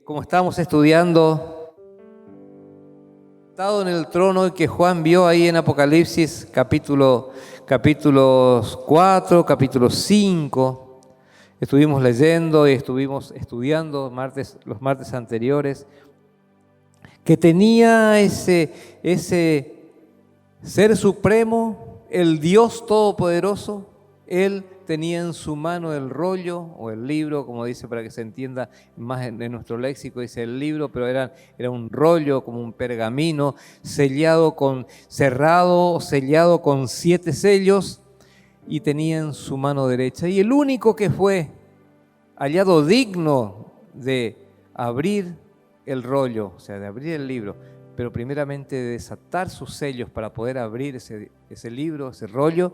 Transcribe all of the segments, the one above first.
Como estábamos estudiando, sentado en el trono que Juan vio ahí en Apocalipsis, capítulos 4, capítulo 5, estuvimos leyendo y estuvimos estudiando los martes anteriores, que tenía ese Ser Supremo, el Dios Todopoderoso. Él tenía en su mano el rollo o el libro, como dice para que se entienda más en nuestro léxico, dice el libro, pero era un rollo como un pergamino sellado con 7 sellos, y tenía en su mano derecha. Y el único que fue hallado digno de abrir el rollo, o sea, de abrir el libro, pero primeramente de desatar sus sellos para poder abrir ese libro, ese rollo,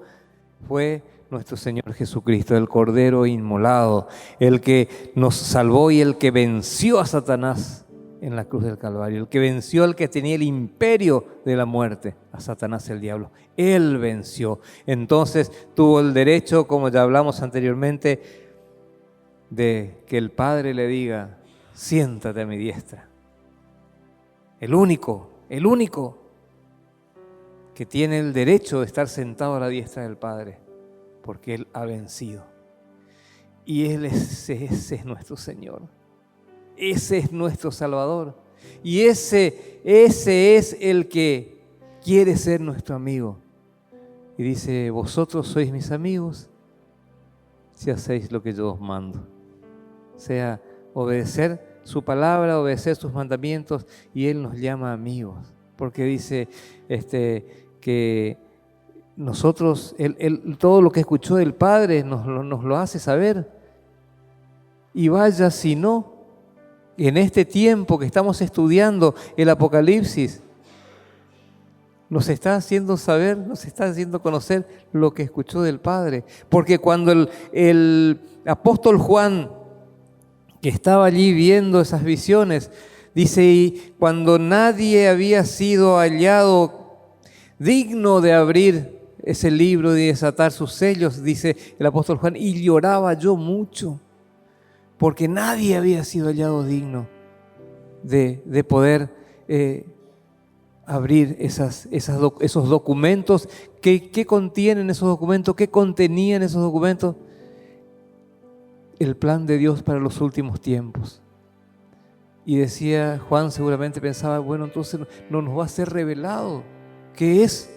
fue nuestro Señor Jesucristo, el Cordero inmolado, el que nos salvó y el que venció a Satanás en la cruz del Calvario, el que venció al que tenía el imperio de la muerte, a Satanás el diablo. Él venció. Entonces tuvo el derecho, como ya hablamos anteriormente, de que el Padre le diga: siéntate a mi diestra. El único que tiene el derecho de estar sentado a la diestra del Padre, porque Él ha vencido. Y ese es nuestro Señor. Ese es nuestro Salvador. Y ese es el que quiere ser nuestro amigo. Y dice: vosotros sois mis amigos si hacéis lo que yo os mando. O sea, obedecer su palabra, obedecer sus mandamientos, y Él nos llama amigos. Porque dice que nosotros, Él todo lo que escuchó del Padre nos lo hace saber. Y vaya si no, en este tiempo que estamos estudiando el Apocalipsis, nos está haciendo saber, nos está haciendo conocer lo que escuchó del Padre. Porque cuando el apóstol Juan, que estaba allí viendo esas visiones, dice: y cuando nadie había sido hallado digno de abrir ese libro y desatar sus sellos, dice el apóstol Juan, y lloraba yo mucho, porque nadie había sido hallado digno de poder abrir esos documentos. ¿Qué contienen esos documentos? ¿Qué contenían esos documentos? El plan de Dios para los últimos tiempos. Y decía Juan, seguramente pensaba: bueno, entonces no nos va a ser revelado qué es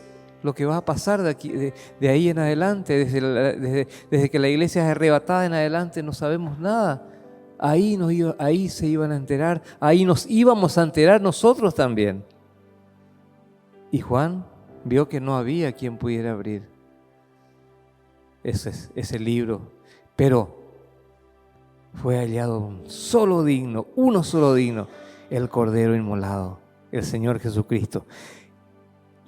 lo que va a pasar de ahí en adelante. Desde que la iglesia es arrebatada en adelante no sabemos nada. Ahí se iban a enterar, ahí nos íbamos a enterar nosotros también. Y Juan vio que no había quien pudiera abrir ese libro, pero fue hallado uno solo digno, el Cordero inmolado, el Señor Jesucristo.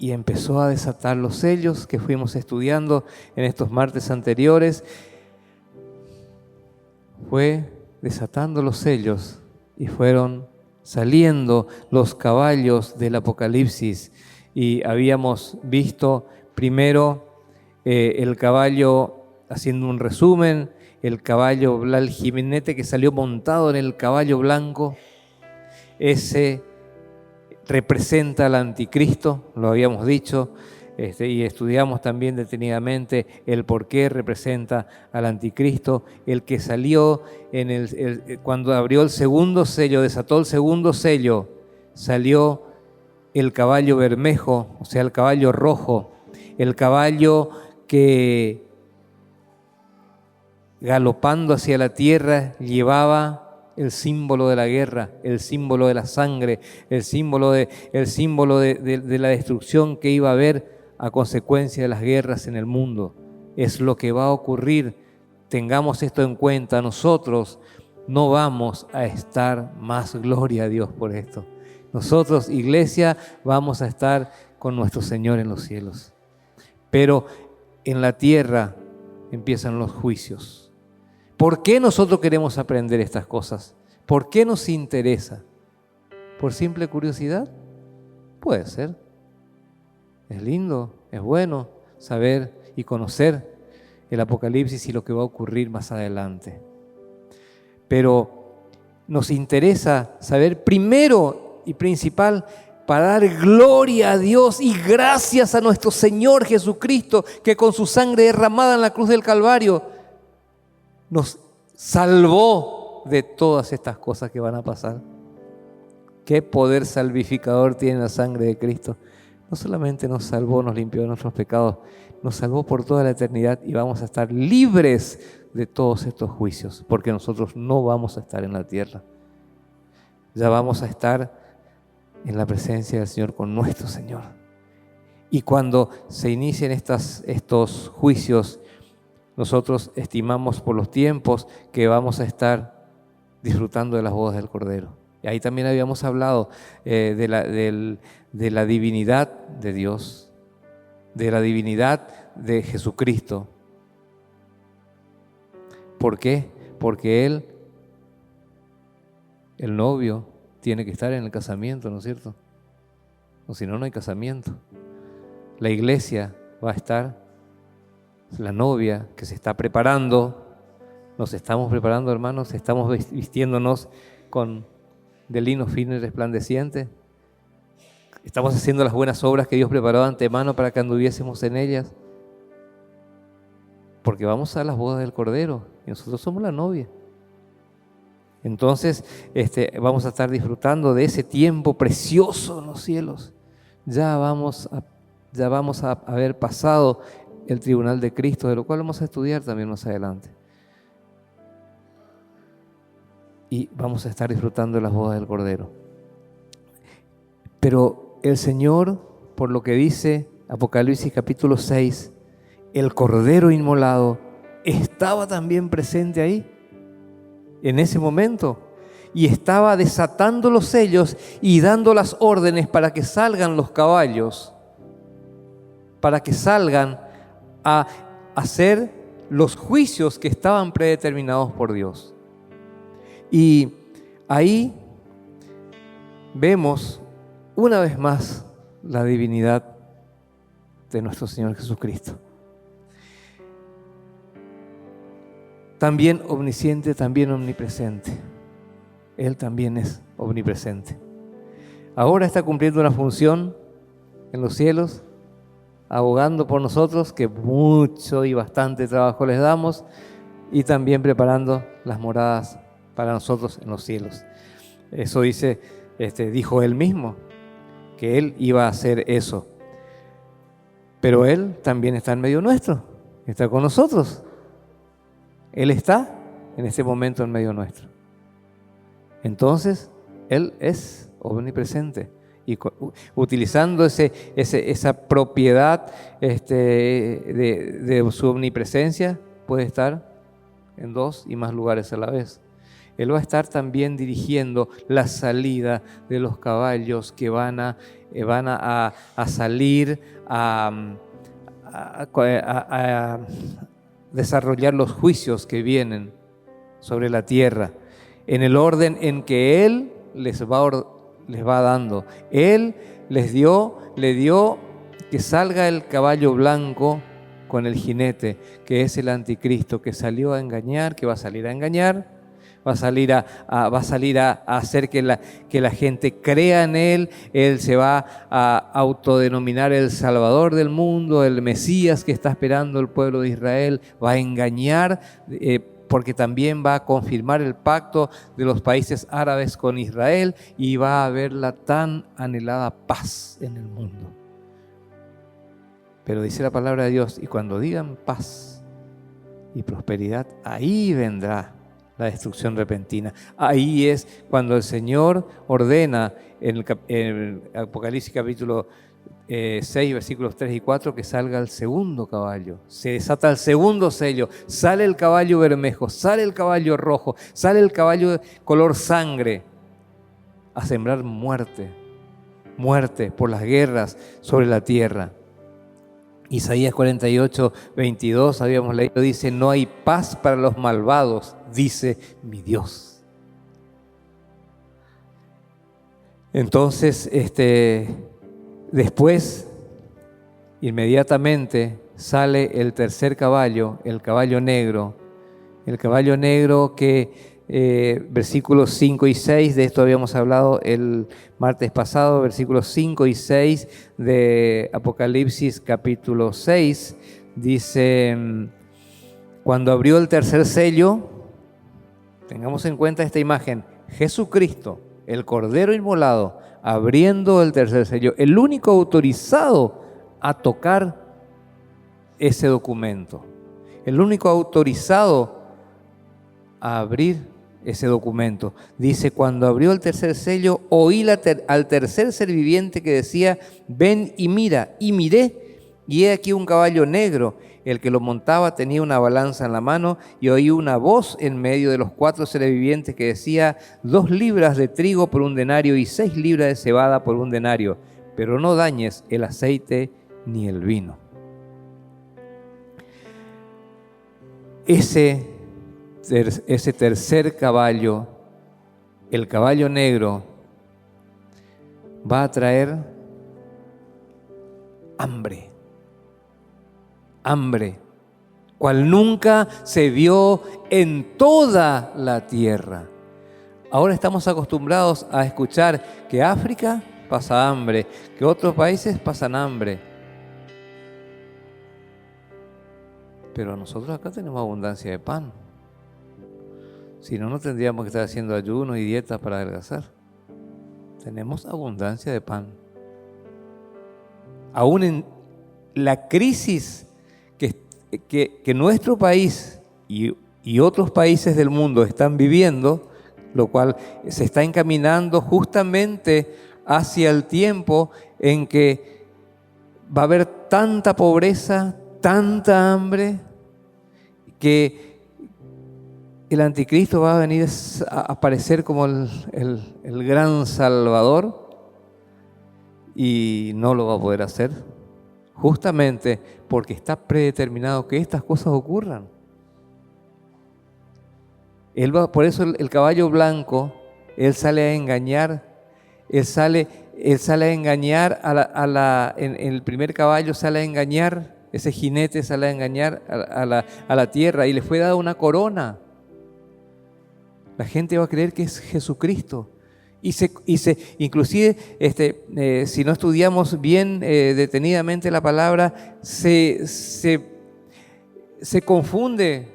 Y empezó a desatar los sellos que fuimos estudiando en estos martes anteriores. Fue desatando los sellos y fueron saliendo los caballos del Apocalipsis. Y habíamos visto primero el caballo, haciendo un resumen, el caballo, el jinete que salió montado en el caballo blanco. Ese representa al anticristo, lo habíamos dicho, y estudiamos también detenidamente el por qué representa al anticristo. El que salió cuando abrió el segundo sello, desató el segundo sello, salió el caballo bermejo, o sea, el caballo rojo, el caballo que galopando hacia la tierra llevaba el símbolo de la guerra, el símbolo de la sangre, el símbolo de la destrucción que iba a haber a consecuencia de las guerras en el mundo. Es lo que va a ocurrir. Tengamos esto en cuenta. Nosotros no vamos a estar más, gloria a Dios por esto. Nosotros, iglesia, vamos a estar con nuestro Señor en los cielos. Pero en la tierra empiezan los juicios. ¿Por qué nosotros queremos aprender estas cosas? ¿Por qué nos interesa? ¿Por simple curiosidad? Puede ser. Es lindo, es bueno saber y conocer el Apocalipsis y lo que va a ocurrir más adelante. Pero nos interesa saber primero y principal para dar gloria a Dios y gracias a nuestro Señor Jesucristo, que con su sangre derramada en la cruz del Calvario nos salvó de todas estas cosas que van a pasar. Qué poder salvificador tiene la sangre de Cristo. No solamente nos salvó, nos limpió de nuestros pecados, nos salvó por toda la eternidad y vamos a estar libres de todos estos juicios, porque nosotros no vamos a estar en la tierra. Ya vamos a estar en la presencia del Señor con nuestro Señor. Y cuando se inicien estos juicios, nosotros estimamos por los tiempos que vamos a estar disfrutando de las bodas del Cordero. Y ahí también habíamos hablado de la divinidad de Dios, de la divinidad de Jesucristo. ¿Por qué? Porque Él, el novio, tiene que estar en el casamiento, ¿no es cierto? O si no, no hay casamiento. La iglesia va a estar, la novia que se está preparando, nos estamos preparando, hermanos, estamos vistiéndonos de lino fino y resplandeciente. Estamos haciendo las buenas obras que Dios preparó de antemano para que anduviésemos en ellas. Porque vamos a las bodas del Cordero y nosotros somos la novia. Entonces vamos a estar disfrutando de ese tiempo precioso en los cielos. Ya vamos a haber pasado el tribunal de Cristo, de lo cual vamos a estudiar también más adelante. Y vamos a estar disfrutando de las bodas del Cordero. Pero el Señor, por lo que dice Apocalipsis capítulo 6, el Cordero inmolado estaba también presente ahí, en ese momento, y estaba desatando los sellos y dando las órdenes para que salgan los caballos, para que salgan a hacer los juicios que estaban predeterminados por Dios. Y ahí vemos una vez más la divinidad de nuestro Señor Jesucristo. También omnisciente, también omnipresente. Él también es omnipresente. Ahora está cumpliendo una función en los cielos, abogando por nosotros, que mucho y bastante trabajo les damos, y también preparando las moradas para nosotros en los cielos. Eso dijo Él mismo, que Él iba a hacer eso. Pero Él también está en medio nuestro, está con nosotros. Él está en este momento en medio nuestro. Entonces, Él es omnipresente. Y utilizando esa propiedad de su omnipresencia, puede estar en 2 y más lugares a la vez. Él va a estar también dirigiendo la salida de los caballos que van a salir a desarrollar los juicios que vienen sobre la tierra, en el orden en que Él les va dando. Él le dio que salga el caballo blanco con el jinete, que es el anticristo, que salió a engañar, que va a salir a engañar, va a salir a hacer que la gente crea en Él. Él se va a autodenominar el Salvador del mundo, el Mesías que está esperando el pueblo de Israel. Va a engañar porque también va a confirmar el pacto de los países árabes con Israel y va a haber la tan anhelada paz en el mundo. Pero dice la palabra de Dios, y cuando digan paz y prosperidad, ahí vendrá la destrucción repentina. Ahí es cuando el Señor ordena en el Apocalipsis capítulo 6, versículos 3 y 4, que salga el segundo caballo. Se desata el segundo sello, sale el caballo bermejo, sale el caballo rojo, sale el caballo de color sangre, a sembrar muerte por las guerras sobre la tierra. Isaías 48, 22, habíamos leído, dice: no hay paz para los malvados, dice mi Dios. Entonces, después, inmediatamente, sale el tercer caballo, el caballo negro que versículos 5 y 6, de esto habíamos hablado el martes pasado, versículos 5 y 6 de Apocalipsis capítulo 6, dice, cuando abrió el tercer sello, tengamos en cuenta esta imagen, Jesucristo, el Cordero inmolado, abriendo el tercer sello, el único autorizado a tocar ese documento, el único autorizado a abrir ese documento. Dice, cuando abrió el tercer sello, oí al tercer ser viviente que decía, ven y mira, y miré, y he aquí un caballo negro. El que lo montaba tenía una balanza en la mano, y oí una voz en medio de los 4 seres vivientes que decía, 2 libras de trigo por un denario y 6 libras de cebada por un denario, pero no dañes el aceite ni el vino. Ese tercer caballo, el caballo negro, va a traer hambre, cual nunca se vio en toda la tierra. Ahora estamos acostumbrados a escuchar que África pasa hambre, que otros países pasan hambre. Pero nosotros acá tenemos abundancia de pan. Si no, no tendríamos que estar haciendo ayunos y dietas para adelgazar. Tenemos abundancia de pan. Aún en la crisis que nuestro país y otros países del mundo están viviendo, lo cual se está encaminando justamente hacia el tiempo en que va a haber tanta pobreza, tanta hambre, que el anticristo va a venir a aparecer como el gran salvador y no lo va a poder hacer, justamente porque está predeterminado que estas cosas ocurran. Por eso el caballo blanco, él sale a engañar, él sale a engañar en el primer caballo sale a engañar, ese jinete sale a engañar a la tierra y le fue dada una corona. La gente va a creer que es Jesucristo. Inclusive, si no estudiamos bien detenidamente la palabra, se confunde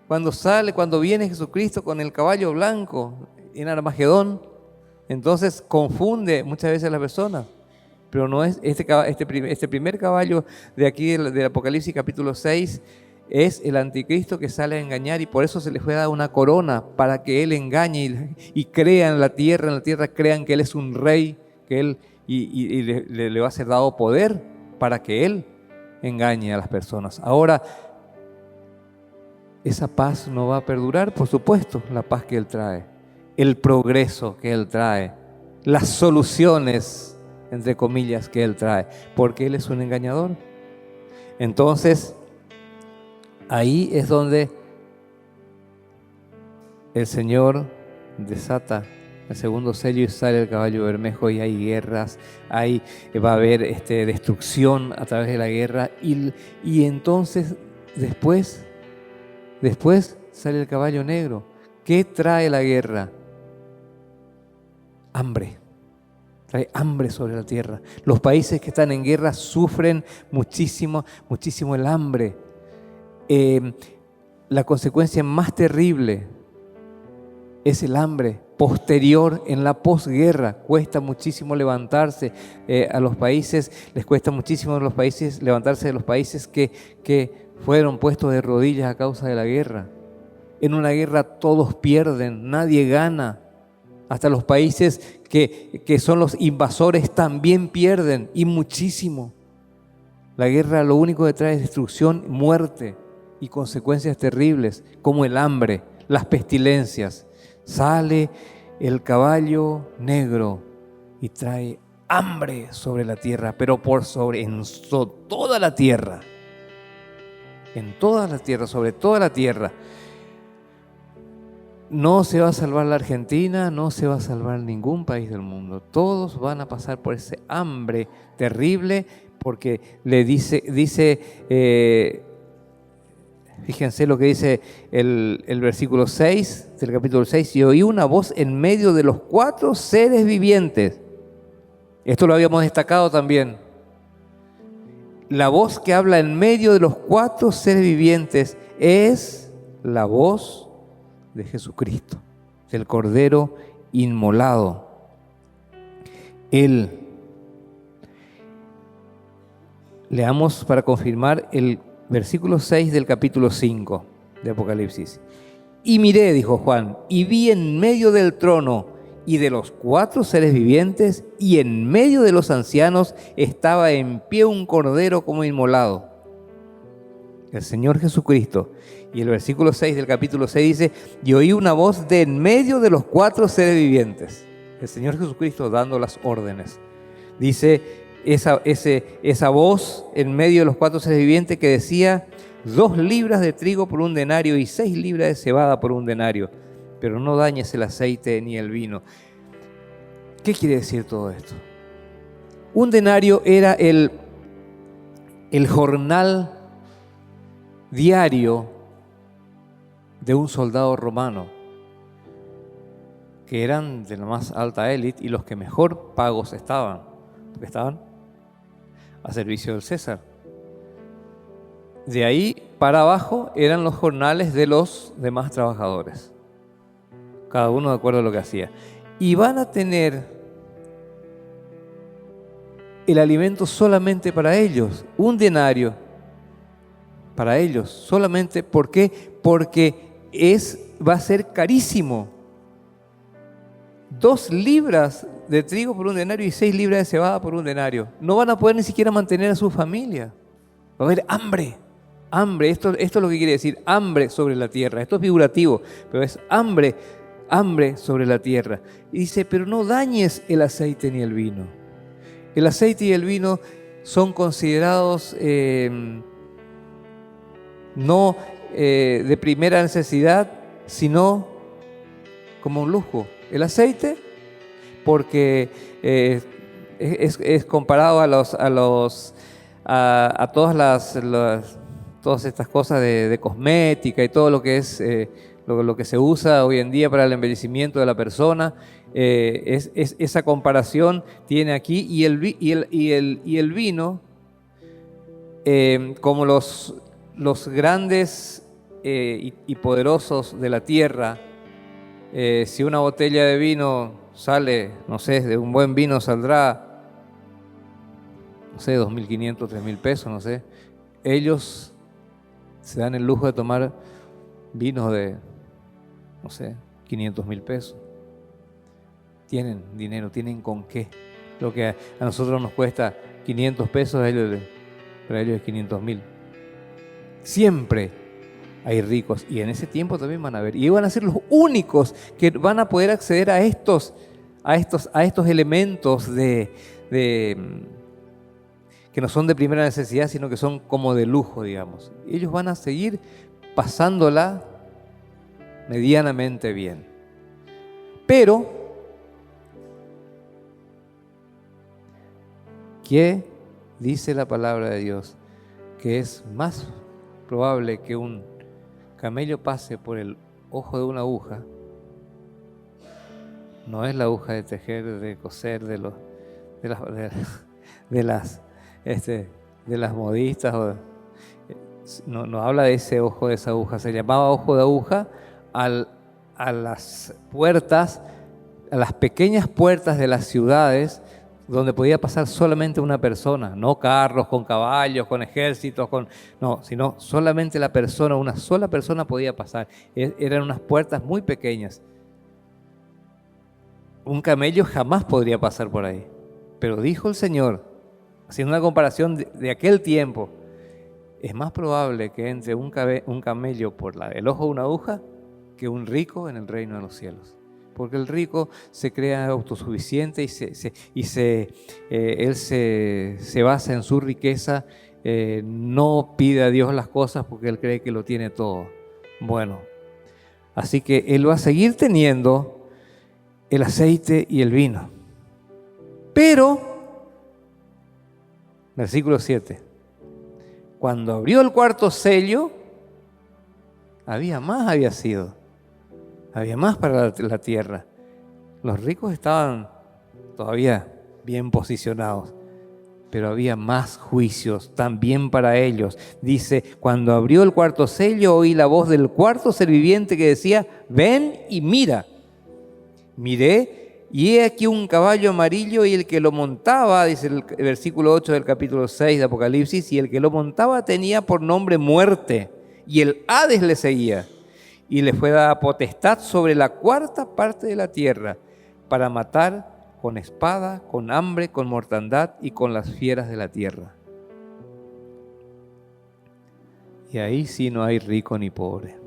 cuando viene Jesucristo con el caballo blanco en Armagedón. Entonces confunde muchas veces a las personas. Pero no es este primer caballo de aquí del Apocalipsis capítulo 6, es el anticristo que sale a engañar, y por eso se le fue dada una corona para que él engañe y crea en la tierra crean que él es un rey, que él y le va a ser dado poder para que él engañe a las personas. Ahora, esa paz no va a perdurar, por supuesto, la paz que él trae, el progreso que él trae, las soluciones, entre comillas, que él trae, porque él es un engañador. Entonces, ahí es donde el Señor desata el segundo sello y sale el caballo bermejo, y hay guerras, va a haber destrucción a través de la guerra, y entonces después sale el caballo negro. ¿Qué trae la guerra? Hambre. Trae hambre sobre la tierra. Los países que están en guerra sufren muchísimo el hambre. La consecuencia más terrible es el hambre posterior en la posguerra. Cuesta muchísimo levantarse a los países, les cuesta muchísimo a los países levantarse de los países que fueron puestos de rodillas a causa de la guerra. En una guerra todos pierden, nadie gana. Hasta los países que son los invasores también pierden, y muchísimo. La guerra lo único que trae es destrucción, muerte y consecuencias terribles, como el hambre, las pestilencias. Sale el caballo negro y trae hambre sobre la tierra, pero toda la tierra. En toda la tierra, sobre toda la tierra. No se va a salvar la Argentina, no se va a salvar ningún país del mundo. Todos van a pasar por ese hambre terrible, porque le dice Fíjense lo que dice el versículo 6 del capítulo 6. Y oí una voz en medio de los 4 seres vivientes. Esto lo habíamos destacado también. La voz que habla en medio de los 4 seres vivientes es la voz de Jesucristo, del Cordero inmolado. Leamos para confirmar el versículo 6 del capítulo 5 de Apocalipsis. Y miré, dijo Juan, y vi en medio del trono y de los 4 seres vivientes, y en medio de los ancianos estaba en pie un cordero como inmolado, el Señor Jesucristo. Y el versículo 6 del capítulo 6 dice, y oí una voz de en medio de los 4 seres vivientes, el Señor Jesucristo dando las órdenes. Dice esa voz en medio de los 4 seres vivientes que decía, 2 libras de trigo por un denario y 6 libras de cebada por un denario, pero no dañes el aceite ni el vino. ¿Qué quiere decir todo esto? Un denario era el jornal diario de un soldado romano, que eran de la más alta élite y los que mejor pagos estaban, porque estaban a servicio del César. De ahí para abajo eran los jornales de los demás trabajadores, cada uno de acuerdo a lo que hacía. Y van a tener el alimento solamente para ellos, un denario para ellos, solamente. ¿Por qué? Porque va a ser carísimo. 2 libras de trigo por un denario y 6 libras de cebada por un denario. No van a poder ni siquiera mantener a su familia. Va a haber hambre. Hambre, esto es lo que quiere decir, hambre sobre la tierra. Esto es figurativo, pero es hambre sobre la tierra. Y dice, pero no dañes el aceite ni el vino. El aceite y el vino son considerados no de primera necesidad, sino como un lujo. El aceite, porque es comparado a todas estas cosas de cosmética y todo lo que es lo que se usa hoy en día para el embellecimiento de la persona. Esa comparación tiene aquí, y el vino, como los grandes y poderosos de la tierra. Si una botella de vino sale, no sé, de un buen vino saldrá, no sé, 2.500, 3.000 pesos, no sé. Ellos se dan el lujo de tomar vinos de, no sé, 500.000 pesos. Tienen dinero, tienen con qué. Lo que a nosotros nos cuesta 500 pesos, para ellos es 500.000. Siempre hay ricos, y en ese tiempo también van a haber, y van a ser los únicos que van a poder acceder a estos elementos que no son de primera necesidad, sino que son como de lujo, digamos. Ellos van a seguir pasándola medianamente bien. Pero, ¿qué dice la palabra de Dios? Que es más probable que un camello pase por el ojo de una aguja. No es la aguja de tejer, de coser, de las modistas. No habla de ese ojo de esa aguja. Se llamaba ojo de aguja a las puertas, a las pequeñas puertas de las ciudades, donde podía pasar solamente una persona, no carros con caballos, con ejércitos, sino solamente la persona, una sola persona podía pasar. Eran unas puertas muy pequeñas. Un camello jamás podría pasar por ahí. Pero dijo el Señor, haciendo una comparación de aquel tiempo, es más probable que entre un camello por el ojo de una aguja que un rico en el reino de los cielos. Porque el rico se crea autosuficiente él se basa en su riqueza, no pide a Dios las cosas porque él cree que lo tiene todo. Bueno, así que él va a seguir teniendo el aceite y el vino. Pero, versículo 7, cuando abrió el 4º sello, había más, había sido. Había más para la tierra. Los ricos estaban todavía bien posicionados, pero había más juicios también para ellos. Dice, cuando abrió el cuarto sello, oí la voz del cuarto ser viviente que decía, ven y mira. Miré, y he aquí un caballo amarillo, y el que lo montaba, dice el versículo 8 del capítulo 6 de Apocalipsis, y el que lo montaba tenía por nombre Muerte, y el Hades le seguía, y le fue dada potestad sobre la cuarta parte de la tierra, para matar con espada, con hambre, con mortandad y con las fieras de la tierra. Y ahí sí no hay rico ni pobre.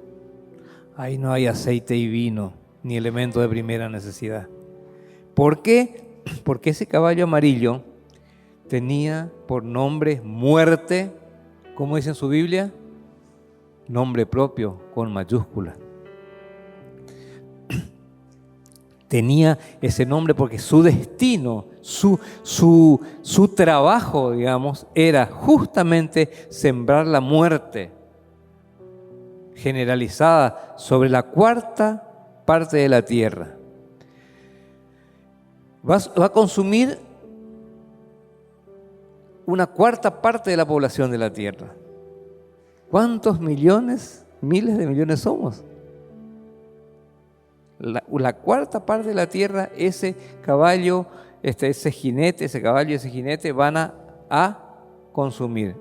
Ahí no hay aceite y vino, ni elemento de primera necesidad. ¿Por qué? Porque ese caballo amarillo tenía por nombre Muerte, ¿cómo dice en su Biblia? Nombre propio, con mayúscula. Tenía ese nombre porque su destino, su trabajo, digamos, era justamente sembrar la muerte generalizada sobre la cuarta parte de la tierra. Va a consumir una cuarta parte de la población de la tierra. ¿Cuántos millones, miles de millones somos? La cuarta parte de la tierra, ese caballo, ese caballo y ese jinete van a consumir.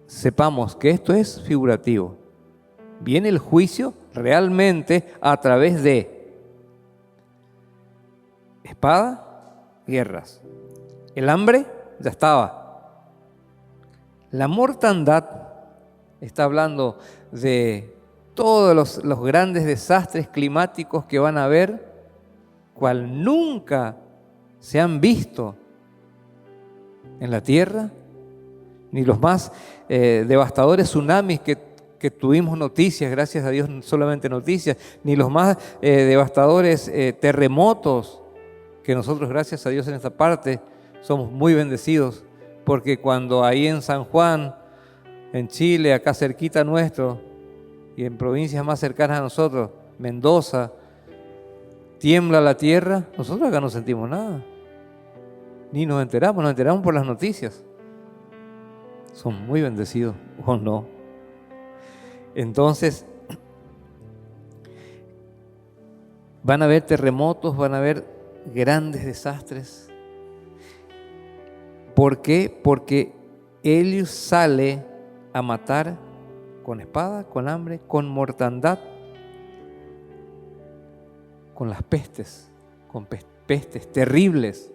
Sepamos que esto es figurativo. Viene el juicio realmente a través de espada, guerras. El hambre ya estaba. La mortandad está hablando de todos los grandes desastres climáticos que van a haber, cual nunca se han visto en la tierra, ni los más devastadores tsunamis que tuvimos noticias, gracias a Dios solamente noticias, ni los más devastadores terremotos, que nosotros gracias a Dios en esta parte somos muy bendecidos, porque cuando ahí en San Juan, en Chile, acá cerquita nuestro, y en provincias más cercanas a nosotros, Mendoza, tiembla la tierra, nosotros acá no sentimos nada. Ni nos enteramos por las noticias. Son muy bendecidos, ¿o no? Entonces, van a haber terremotos, van a haber grandes desastres. ¿Por qué? Porque Él sale a matar con espada, con hambre, con mortandad, con las pestes, con pestes terribles,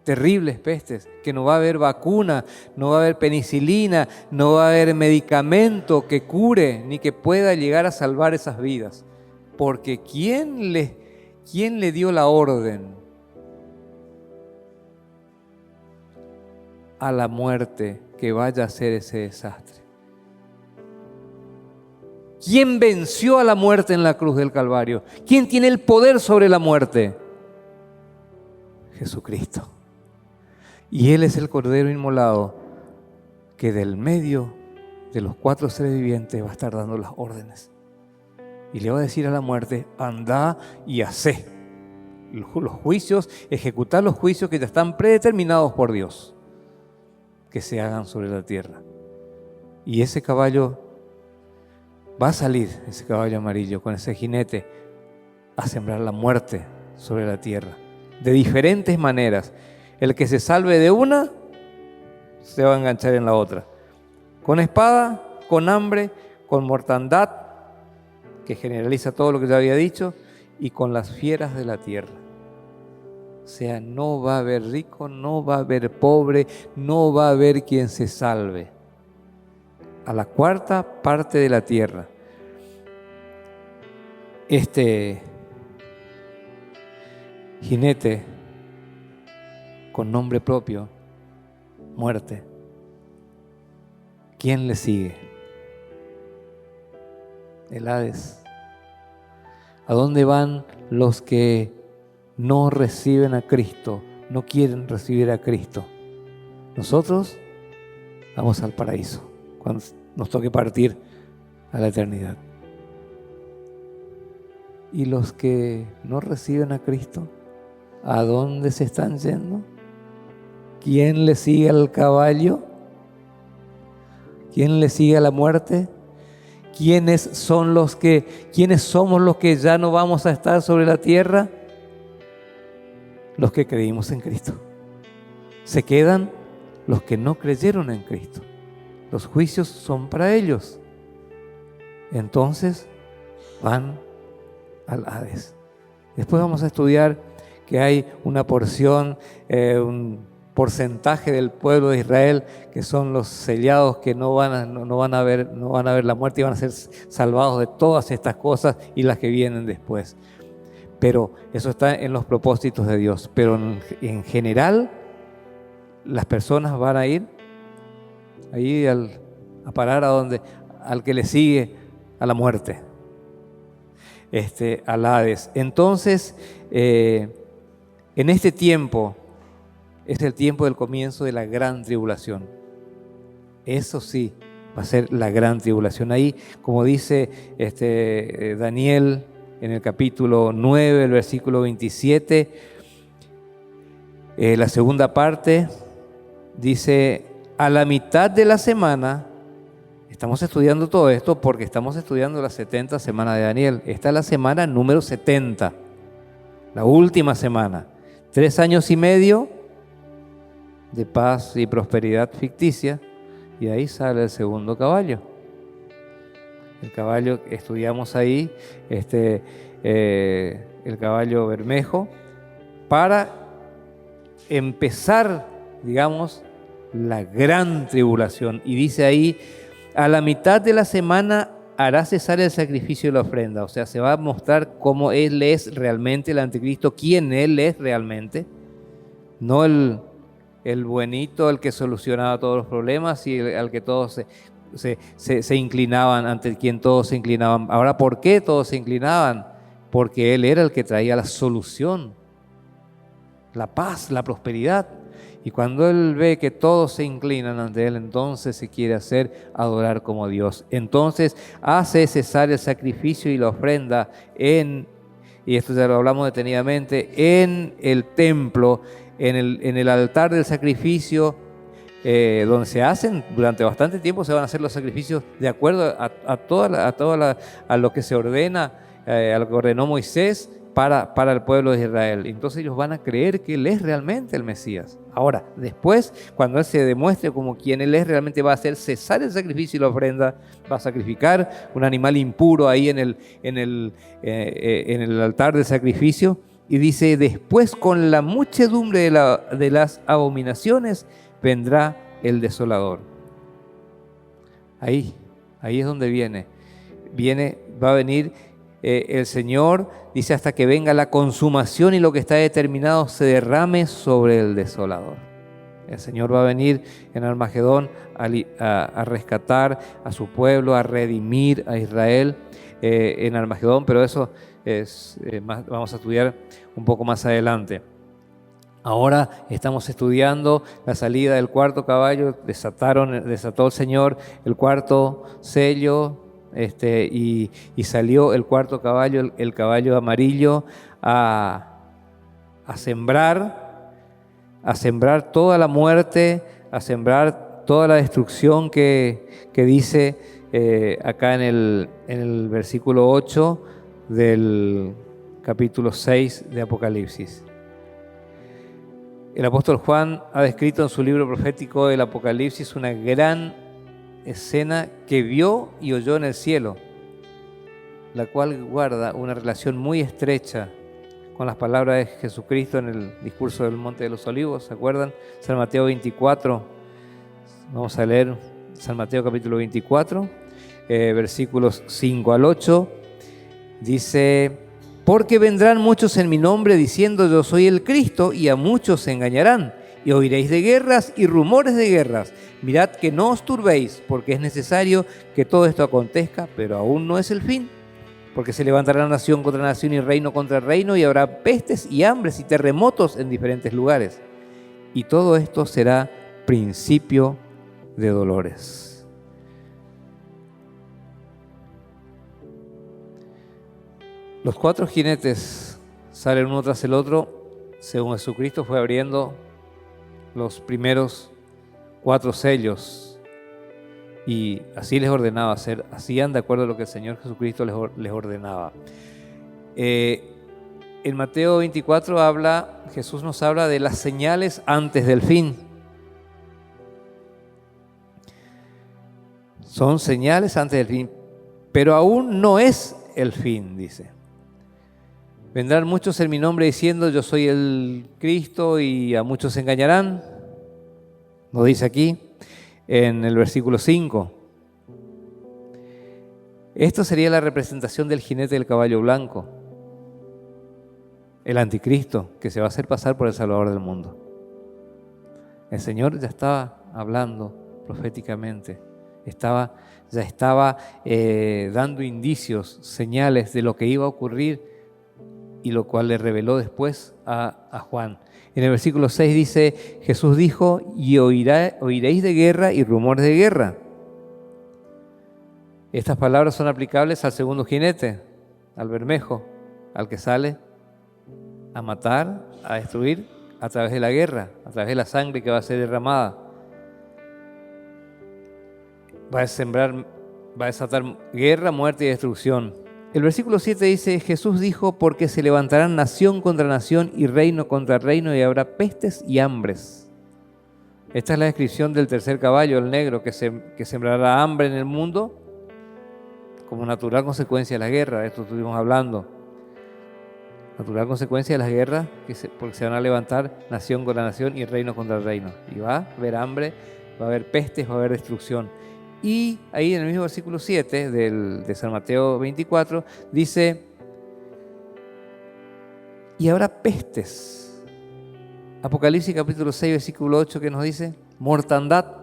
terribles pestes, que no va a haber vacuna, no va a haber penicilina, no va a haber medicamento que cure ni que pueda llegar a salvar esas vidas. Porque ¿quién le dio la orden a la muerte que vaya a hacer ese desastre? ¿Quién venció a la muerte en la cruz del Calvario? ¿Quién tiene el poder sobre la muerte? Jesucristo. Y Él es el Cordero inmolado que del medio de los cuatro seres vivientes va a estar dando las órdenes. Y le va a decir a la muerte, anda y hacé los juicios, ejecutar los juicios que ya están predeterminados por Dios, que se hagan sobre la tierra. Y ese caballo va a salir, ese caballo amarillo con ese jinete, a sembrar la muerte sobre la tierra, de diferentes maneras. El que se salve de una, se va a enganchar en la otra. Con espada, con hambre, con mortandad, que generaliza todo lo que ya había dicho, y con las fieras de la tierra. O sea, no va a haber rico, no va a haber pobre, no va a haber quien se salve. A la cuarta parte de la tierra. Este jinete con nombre propio, muerte, ¿quién le sigue? El Hades. ¿A dónde van los que no reciben a Cristo, no quieren recibir a Cristo? Nosotros vamos al paraíso, cuando nos toque partir a la eternidad. ¿Y los que no reciben a Cristo, a dónde se están yendo? ¿Quién le sigue al caballo? ¿Quién le sigue a la muerte? ¿Quiénes somos los que ya no vamos a estar sobre la tierra? Los que creímos en Cristo. Se quedan los que no creyeron en Cristo. Los juicios son para ellos. Entonces van al Hades. Después vamos a estudiar que hay una porción, un porcentaje del pueblo de Israel que son los sellados, que no van a ver la muerte y van a ser salvados de todas estas cosas y las que vienen después. Pero eso está en los propósitos de Dios. Pero en general, las personas van a ir ahí a parar al que le sigue a la muerte, al Hades. Entonces, en este tiempo es el tiempo del comienzo de la gran tribulación. Eso sí, va a ser la gran tribulación. Ahí, como dice Daniel en el capítulo 9, el versículo 27, la segunda parte dice: a la mitad de la semana, estamos estudiando todo esto porque estamos estudiando la 70 semana de Daniel. Esta es la semana número 70, la última semana. 3 años y medio de paz y prosperidad ficticia, y ahí sale el segundo caballo. El caballo que estudiamos ahí, el caballo bermejo, para empezar, digamos, la gran tribulación. Y dice ahí: a la mitad de la semana hará cesar el sacrificio y la ofrenda. O sea, se va a mostrar cómo Él es realmente el anticristo, quién Él es realmente. No el buenito, el que solucionaba todos los problemas y al que todos se inclinaban, ante quien todos se inclinaban. Ahora, ¿por qué todos se inclinaban? Porque Él era el que traía la solución, la paz, la prosperidad. Y cuando Él ve que todos se inclinan ante Él, entonces se quiere hacer adorar como Dios. Entonces hace cesar el sacrificio y la ofrenda y esto ya lo hablamos detenidamente, en el templo, en el altar del sacrificio, donde se hacen durante bastante tiempo, se van a hacer los sacrificios de acuerdo a lo que se ordena, a lo que ordenó Moisés para el pueblo de Israel. Entonces ellos van a creer que Él es realmente el Mesías. Ahora, después, cuando Él se demuestre como quien Él es, realmente va a hacer cesar el sacrificio y la ofrenda, va a sacrificar un animal impuro ahí en el altar del sacrificio. Y dice: después, con la muchedumbre de las abominaciones, vendrá el desolador. Ahí es donde va a venir el Señor, dice, hasta que venga la consumación y lo que está determinado se derrame sobre el desolador. El Señor va a venir en Armagedón a rescatar a su pueblo, a redimir a Israel en Armagedón, pero eso vamos a estudiar un poco más adelante. Ahora estamos estudiando la salida del cuarto caballo. Desató el Señor el cuarto sello, y salió el cuarto caballo, el caballo amarillo, a sembrar toda la muerte, a sembrar toda la destrucción que dice acá en el versículo 8 del capítulo 6 de Apocalipsis. El apóstol Juan ha descrito en su libro profético del Apocalipsis una gran escena que vio y oyó en el cielo, la cual guarda una relación muy estrecha con las palabras de Jesucristo en el discurso del Monte de los Olivos. ¿Se acuerdan? San Mateo 24. Vamos a leer San Mateo capítulo 24, versículos 5 al 8. Dice: porque vendrán muchos en mi nombre diciendo yo soy el Cristo, y a muchos se engañarán. Y oiréis de guerras y rumores de guerras. Mirad que no os turbéis, porque es necesario que todo esto acontezca, pero aún no es el fin. Porque se levantará nación contra nación y reino contra reino, y habrá pestes y hambres y terremotos en diferentes lugares. Y todo esto será principio de dolores. Los 4 jinetes salen uno tras el otro, según Jesucristo fue abriendo los primeros 4 sellos, y así les ordenaba hacer, hacían de acuerdo a lo que el Señor Jesucristo les ordenaba. En Mateo 24 Jesús nos habla de las señales antes del fin. Son señales antes del fin, pero aún no es el fin, dice. Vendrán muchos en mi nombre diciendo yo soy el Cristo, y a muchos se engañarán. Lo dice aquí en el versículo 5. Esto sería la representación del jinete del caballo blanco, el anticristo, que se va a hacer pasar por el Salvador del mundo. El Señor ya estaba hablando proféticamente, ya estaba dando indicios, señales de lo que iba a ocurrir, y lo cual le reveló después a Juan. En el versículo 6 dice, Jesús dijo, y oiréis de guerra y rumores de guerra. Estas palabras son aplicables al segundo jinete, al Bermejo, al que sale a matar, a destruir a través de la guerra, a través de la sangre que va a ser derramada. Va a desatar guerra, muerte y destrucción. El versículo 7 dice, Jesús dijo, porque se levantarán nación contra nación y reino contra reino, y habrá pestes y hambres. Esta es la descripción del tercer caballo, el negro, que sembrará hambre en el mundo como natural consecuencia de la guerra. De esto estuvimos hablando. Natural consecuencia de las guerras, porque se van a levantar nación contra nación y reino contra reino. Y va a haber hambre, va a haber pestes, va a haber destrucción. Y ahí en el mismo versículo 7 de San Mateo 24 dice, y habrá pestes. Apocalipsis capítulo 6 versículo 8, ¿qué nos dice? Mortandad.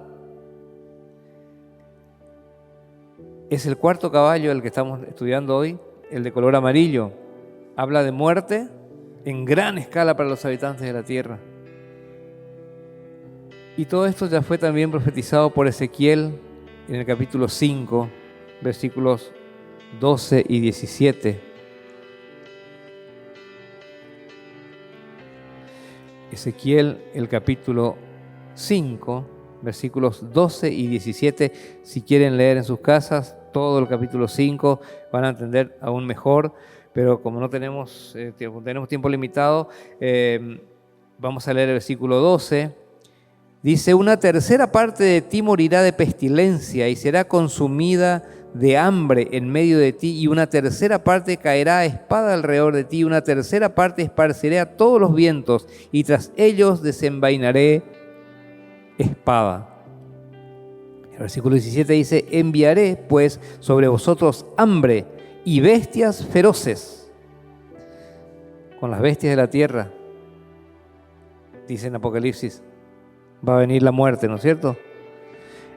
Es el cuarto caballo, el que estamos estudiando hoy, el de color amarillo. Habla de muerte en gran escala para los habitantes de la tierra. Y todo esto ya fue también profetizado por Ezequiel en el capítulo 5, versículos 12 y 17. Ezequiel, el capítulo 5, versículos 12 y 17. Si quieren leer en sus casas todo el capítulo 5, van a entender aún mejor. Pero como tenemos tiempo limitado, vamos a leer el versículo 12. Dice, una tercera parte de ti morirá de pestilencia y será consumida de hambre en medio de ti, y una tercera parte caerá a espada alrededor de ti, y una tercera parte esparciré a todos los vientos, y tras ellos desenvainaré espada. El versículo 17 dice, enviaré pues sobre vosotros hambre y bestias feroces. Con las bestias de la tierra, dice en Apocalipsis, va a venir la muerte, ¿no es cierto?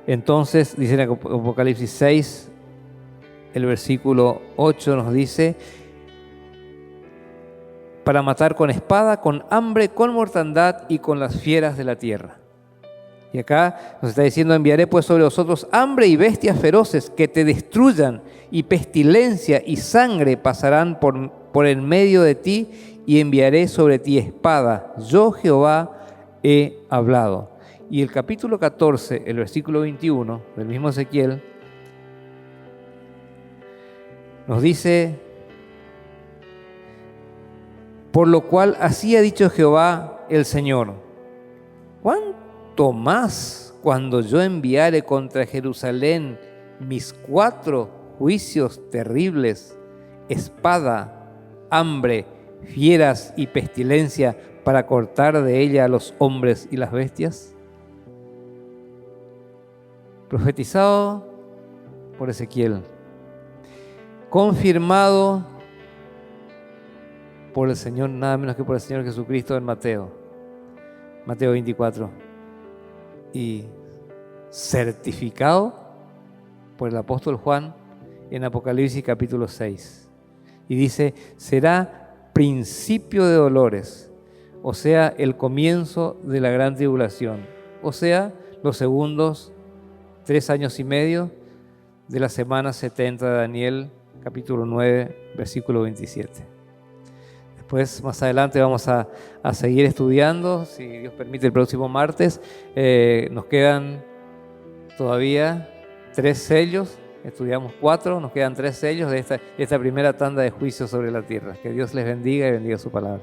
Entonces, dice en Apocalipsis 6, el versículo 8 nos dice, para matar con espada, con hambre, con mortandad y con las fieras de la tierra. Y acá nos está diciendo, enviaré pues sobre vosotros hambre y bestias feroces que te destruyan, y pestilencia y sangre pasarán por en medio de ti, y enviaré sobre ti espada. Yo Jehová he hablado. Y el capítulo 14, el versículo 21 del mismo Ezequiel, nos dice, por lo cual así ha dicho Jehová el Señor, ¿cuánto más cuando yo enviare contra Jerusalén mis 4 juicios terribles, espada, hambre, fieras y pestilencia, para cortar de ella a los hombres y las bestias? Profetizado por Ezequiel, confirmado por el Señor, nada menos que por el Señor Jesucristo en Mateo 24, y certificado por el apóstol Juan en Apocalipsis capítulo 6. Y dice, será principio de dolores, o sea, el comienzo de la gran tribulación, o sea, los segundos 3 años y medio de la semana 70 de Daniel, capítulo 9, versículo 27. Después, más adelante, vamos a seguir estudiando, si Dios permite, el próximo martes. Nos quedan todavía 3 sellos, estudiamos 4, nos quedan 3 sellos de esta primera tanda de juicios sobre la tierra. Que Dios les bendiga y bendiga su palabra.